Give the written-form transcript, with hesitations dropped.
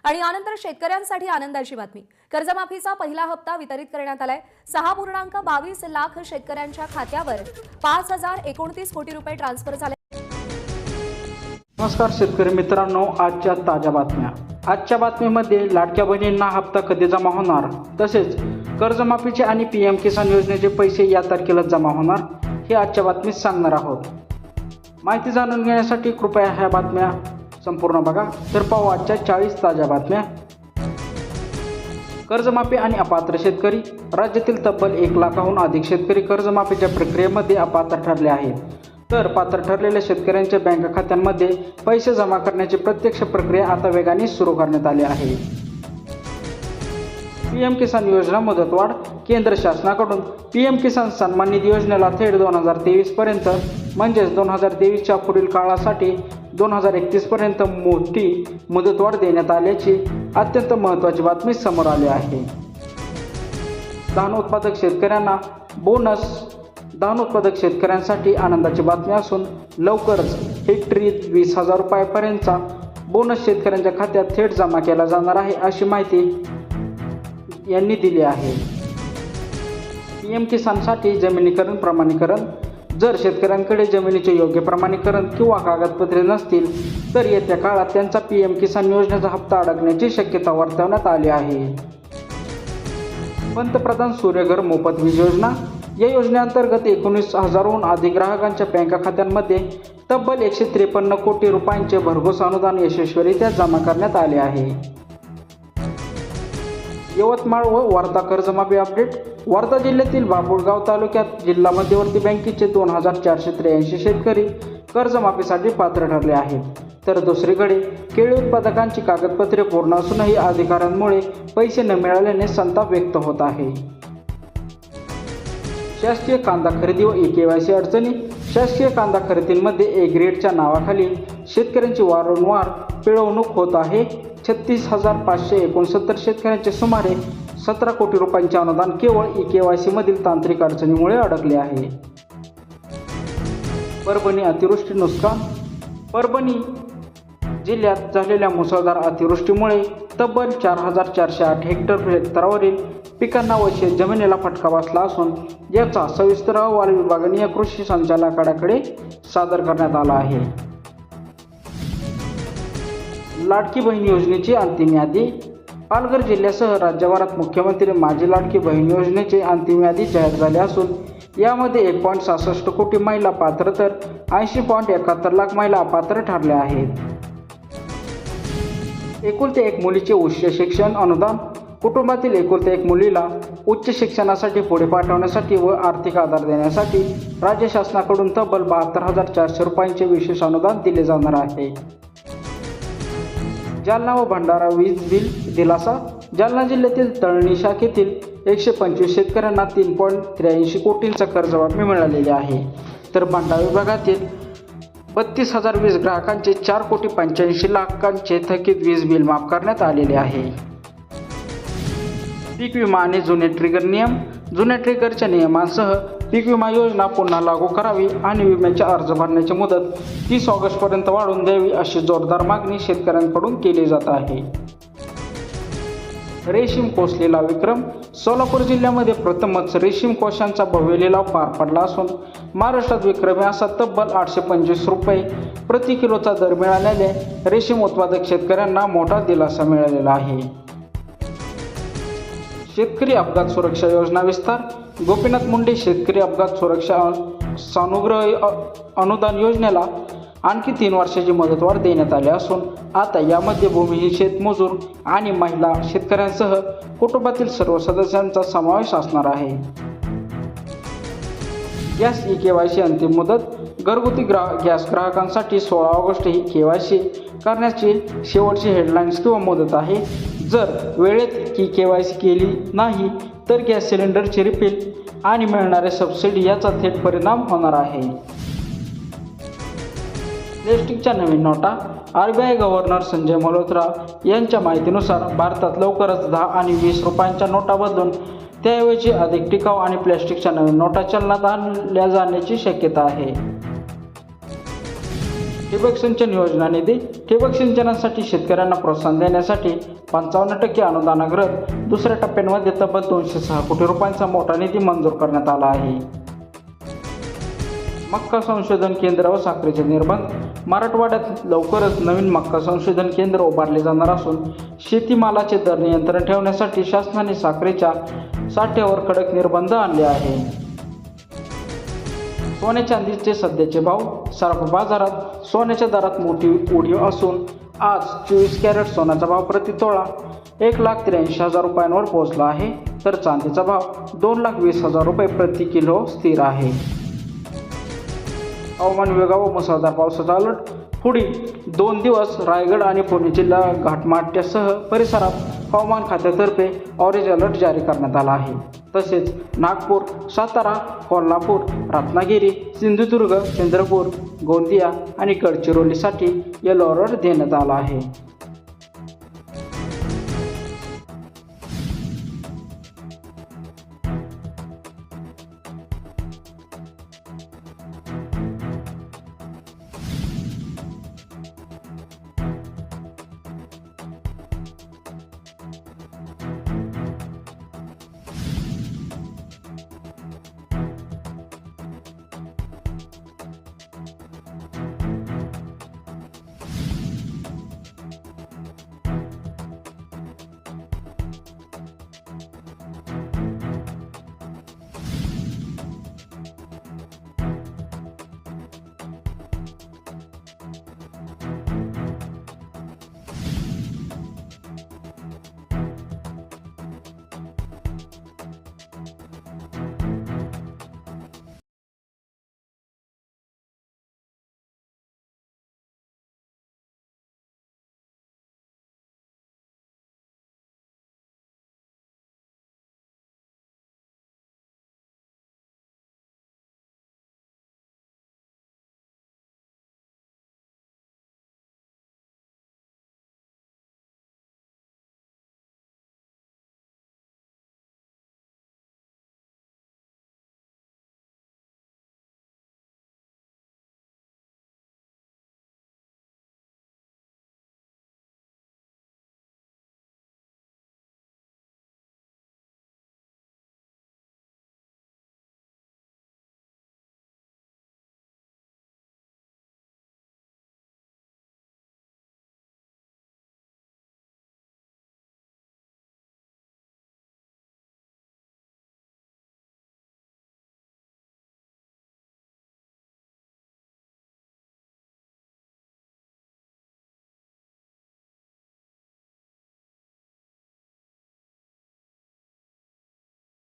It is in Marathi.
आणि यानंतर शेतकऱ्यांसाठी आनंदाची बातमी। कर्जमाफीचा पहिला हप्ता वितरित करण्यात आलाय। 6.22 लाख शेतकऱ्यांच्या खात्यावर 5029 कोटी रुपये ट्रान्सफर झाले। नमस्कार शेतकरी मित्रांनो, आजच्या ताज्या बातम्या। आजच्या बातमीमध्ये लाडक्या बहिणींना हप्ता कधी जमा होणार, तसेच कर्जमाफीचे आणि पीएम किसान योजनेचे पैसे या तारखेला जमा होणार हे आजच्या बातमीत सांगणार आहोत। माहिती जाणून घेण्यासाठी कृपया ह्या बातम्या संपूर्ण बघा। तर पाहू आजच्या 40 ताज्या बातम्या। कर्जमाफी आणि अपात्र शेतकरी। राज्यातील तब्बल 1 लाखाहून अधिक शेतकरी कर्जमाफीच्या प्रक्रियेमध्ये अपात्र ठरले आहेत। तर पात्र ठरलेल्या शेतकऱ्यांच्या बँक खात्यांमध्ये पैसे जमा करण्याची प्रत्यक्ष प्रक्रिया आता वेगाने सुरू करण्यात आली आहे। पीएम किसान योजना मुदतवाढ। केंद्र शासनाकडून पीएम किसान सन्मान निधी योजनेला थेट 2023 पर्यंत म्हणजेच 2023च्या पुढील काळासाठी 2031 पर्यंत मोठी मुदतवाढ देण्यात आल्याची अत्यंत महत्त्वाची बातमी समोर आली आहे। धान उत्पादक शेतकऱ्यांना बोनस। धान उत्पादक शेतकऱ्यांसाठी आनंदाची बातमी असून लवकरच हेक्टरी 20,000 रुपयांपर्यंतचा बोनस शेतकऱ्यांच्या खात्यात थेट जमा केला जाणार आहे, अशी माहिती यांनी दिली आहे। पीएम किसानसाठी जमिनीकरण प्रमाणीकरण। जर शेतकऱ्यांकडे जमिनीचे योग्य प्रमाणीकरण किंवा कागदपत्रे नसतील तर येत्या काळात त्यांचा पीएम किसान योजनेचा हप्ता अडकण्याची शक्यता वर्तवण्यात आली आहे। पंतप्रधान सूर्यघर मोफत वीज योजना। या योजनेअंतर्गत 19,000हून अधिक ग्राहकांच्या बँक खात्यांमध्ये तब्बल 153 कोटी रुपयांचे भरघोस अनुदान यशस्वीरित्या जमा करण्यात आले आहे। यवतमाळ व वर्धा कर्जमाफी अपडेट। वर्धा जिल्ह्यातील बाभुळगाव तालुक्यात जिल्हा मध्यवर्ती बँकेचे 2483 शेतकरी कर्जमाफीसाठी पात्र ठरले आहेत। तर दुसरीकडे केळी उत्पादकांची कागदपत्रे पूर्ण असूनही अधिकाऱ्यांमुळे पैसे न मिळाल्याने संताप व्यक्त होत आहे। शासकीय कांदा खरेदी व ई-केवायसी अडचणी। शासकीय कांदा खरेदीमध्ये ए ग्रेडच्या नावाखाली शेतकऱ्यांची वारंवार पिळवणूक होत आहे। 36,569 शेतकऱ्यांचे सुमारे 17 कोटी रुपयांचे अनुदान केवळ ई-केवायसी मधील तांत्रिक अडचणीमुळे अडकले आहे। परभणी अतिवृष्टी नुकसान। परभणी जिल्ह्यात झालेल्या मुसळधार अतिवृष्टीमुळे तब्बल 4,408 हेक्टर क्षेत्रावरील पिकांना व शेतजमिनीला फटका बसला असून याचा सविस्तर अहवाल विभागीय कृषी संचालकांकडे सादर करण्यात आला आहे। लाडकी बहीण योजनेची अंतिम यादी। पालघर जिल्ह्यासह राज्यभरात मुख्यमंत्री माझी लाडकी बहीण योजनेची अंतिम यादी जाहीर झाली असून यामध्ये 1.66 कोटी महिला पात्र तर 80.71 लाख महिला अपात्र ठरल्या आहेत। एकुलते एक मुलीचे उच्च शिक्षण अनुदान। कुटुंबातील एकुलत्या एक मुलीला उच्च शिक्षणासाठी पुढे पाठवण्यासाठी व आर्थिक आधार देण्यासाठी राज्य शासनाकडून तब्बल 72,400 रुपयांचे विशेष अनुदान दिले जाणार आहे। जालना व भंडारा वीज बिल दिलासा। जालना जिल्ह्यातील तळणी शाखेतील 125 शेतकऱ्यांना 3.83 कोटींचा कर्जमाफी मिळालेली आहे। तर भंडारा विभागातील 32,000 वीज ग्राहकांचे 4,85 लाखांचे थकीत वीज बिल माफ करण्यात आलेले आहे। पीक विमा आणि जुने ट्रिगर नियम। जुन्या ट्रिगरच्या नियमांसह पीक विमा योजना पुन्हा लागू करावी आणि विम्याचे अर्ज भरण्याची मुदत 30 ऑगस्टपर्यंत वाढवून द्यावी अशी जोरदार मागणी शेतकऱ्यांकडून केली जात आहे। रेशीम कोष लिलाव विक्रम। सोलापूर जिल्ह्यामध्ये प्रथमच रेशीम कोशांचा भव्य लिलाव पार पडला असून महाराष्ट्रात विक्रमी असा तब्बल 825 रुपये प्रति किलोचा दर मिळाल्याने रेशीम उत्पादक शेतकऱ्यांना मोठा दिलासा मिळालेला आहे। शेतकरी अपघात सुरक्षा योजना विस्तार। गोपीनाथ मुंडे शेतकरी अपघात सुरक्षा सानुग्रह अनुदान योजनेला आणखी 3 वर्षाची मुदतवाढ देण्यात आली असून आता यामध्ये भूमिहीन शेतमजूर आणि महिला शेतकऱ्यांसह कुटुंबातील सर्व सदस्यांचा समावेश असणार आहे। गॅस ई-केवायसी अंतिम मुदत। घरगुती गॅस ग्राहकांसाठी 16 ऑगस्ट ही केवायसी करण्याची शेवटची हेडलाईन्स किंवा मुदत आहे। जर वेळेत ई-केवायसी केली नाही तर गॅस सिलेंडरची रिफिल आणि मिळणाऱ्या सबसिडी याचा थेट परिणाम होणार आहे। प्लॅस्टिकच्या नवीन नोटा। आरबीआय गव्हर्नर संजय मल्होत्रा यांच्या माहितीनुसार भारतात लवकरच 10 आणि 20 रुपयांच्या नोटा बदलून त्याऐवजी अधिक टिकाऊ आणि प्लॅस्टिकच्या नवीन नोटा चलनात आणल्या जाण्याची शक्यता आहे। ठिबक सिंचन योजना निधी ठिबक सिंचनासाठी शेतकऱ्यांना प्रोत्साहन देण्यासाठी 55% अनुदानाग्रह दुसऱ्या टप्प्यामध्ये तब्बल 206 कोटी रुपयांचा मोठा निधी मंजूर करण्यात आला आहे. मक्का संशोधन केंद्र व साखरेचे निर्बंध मराठवाड्यात लवकरच नवीन मक्का संशोधन केंद्र उभारले जाणार असून शेतीमालाचे दर नियंत्रण ठेवण्यासाठी शासनाने साखरेच्या साठ्यावर कडक निर्बंध आणले आहे. सोने चांदीचे सध्याचे भाव सराफ बाजारात सोन्याच्या दरात मोठी उडी असून आज 24 कॅरेट सोन्याचा भाव प्रति तोळा 1,83,000 रुपयांवर पोहोचला आहे, तर चांदीचा भाव 2,20,000 रुपये प्रति किलो स्थिर आहे. हवामान विभागावर मुसळधार पावसाचा अलर्ट. पुढील 2 दिवस रायगड आणि पुणे जिल्हा घाटमाथ्यासह परिसरात हवामान खात्यातर्फे ऑरेंज अलर्ट जारी करण्यात आला आहे. तसेच नागपूर, सातारा, कोल्हापूर, रत्नागिरी, सिंधुदुर्ग, चंद्रपूर, गोंदिया आणि गडचिरोलीसाठी येलो अलर्ट देण्यात आला आहे.